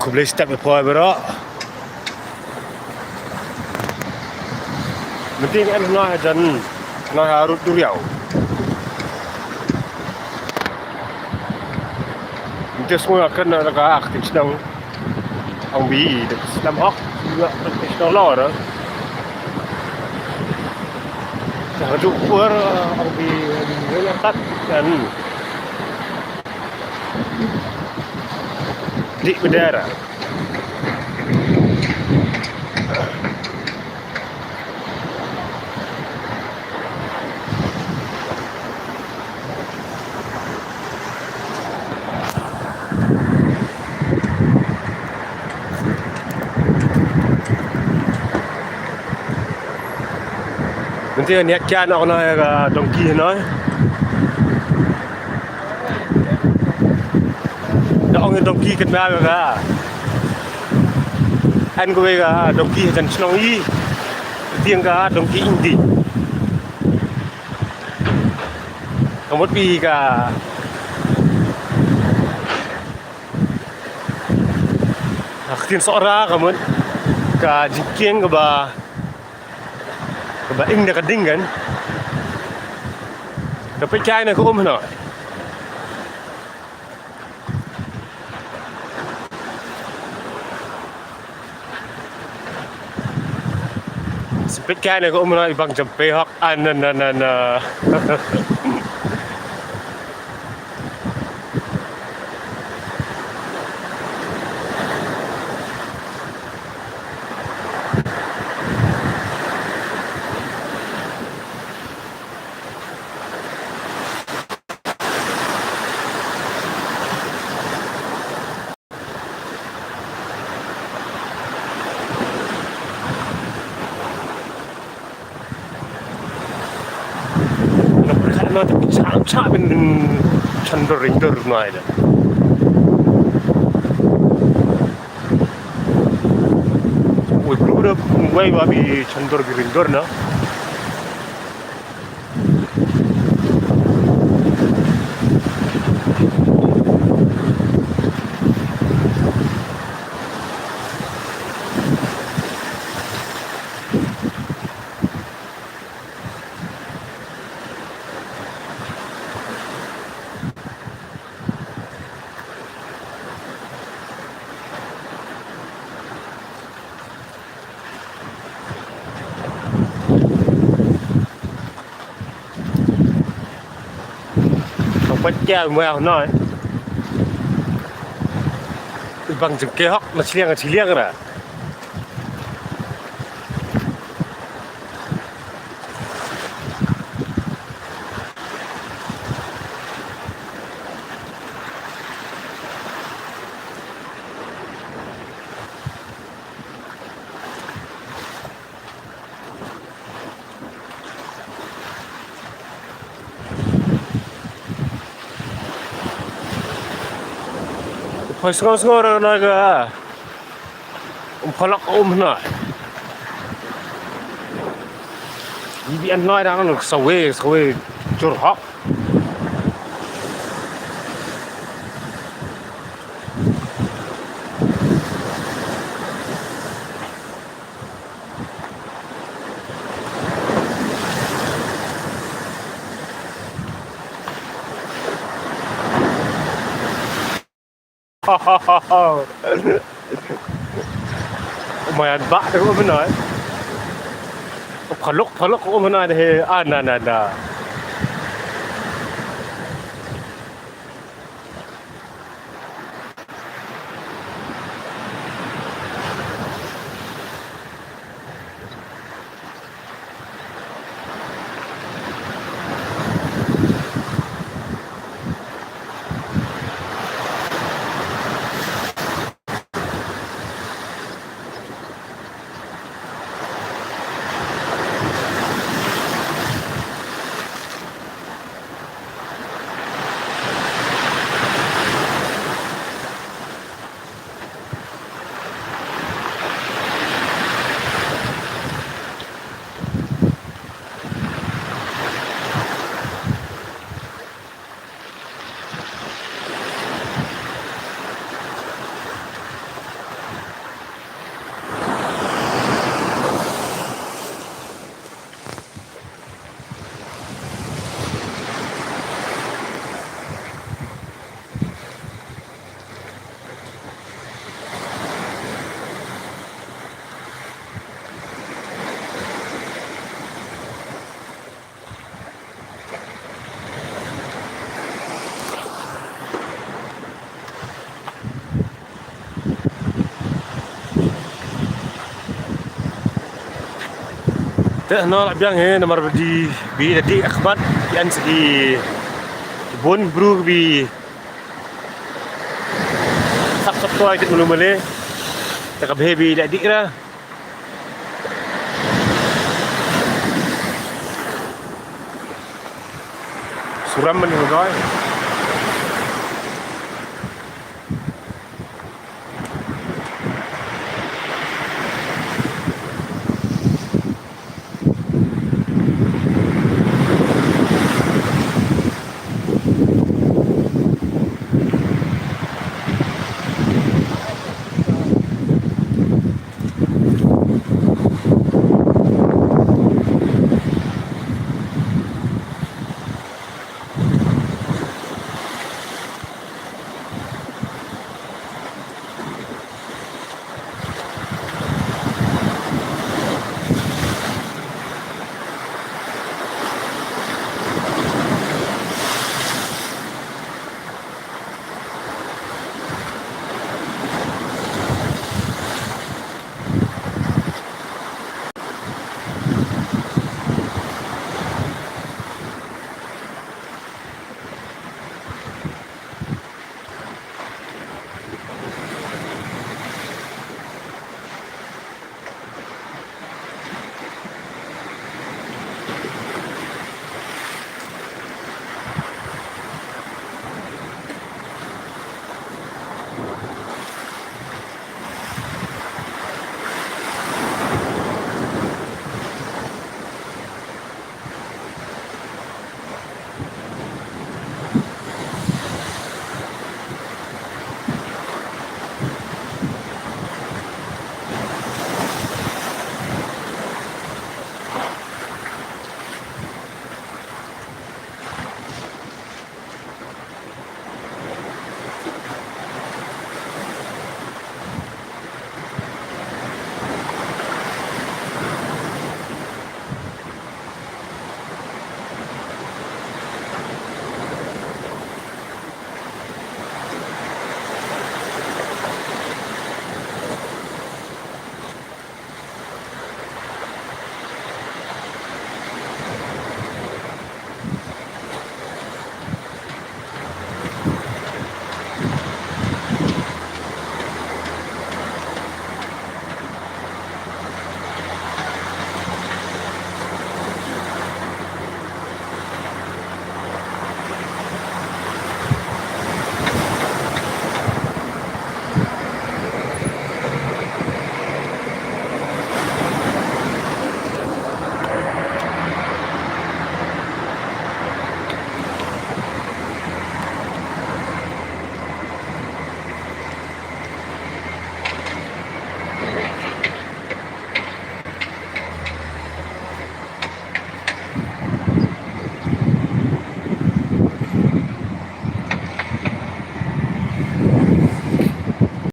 aku boleh step apa berak. Penting kan dan harus duriau. Itu semua kan nak aktif sedang ang bi sedang hak juga aktif sedang lor. Jangan lupa ang bi tak dan di bendera. Nanti niat kian ako na donkey no. Ông donkey kan ba ga. Anh ko ga donkey tan snong yi. Tiang ga donkey indi. Kamot pi ga akhtin sora kamot ka jikeng ga ba ing na kading kan. Tapi chai na ko no. Sepit chai na ko na ibang jampe hak na. Tapi sangat ben cenderung terunai dah. Wih, keluar wih babi cenderung na. Bắt cha mèo nói bằng chừng kia hóc nó chỉ liêng rồi. Hồi ngô rồi nói cái phật lộc nói vì anh nói đang được sầu về chốt hóc mày bạn thì cũng mới nói phật lộc cũng mới nói thì nè Nó lại biang he nomor di bi tadi Ahmad kian segi bon bru bi sap toy tit mulu male tak bi dak dik ra suram man ngoy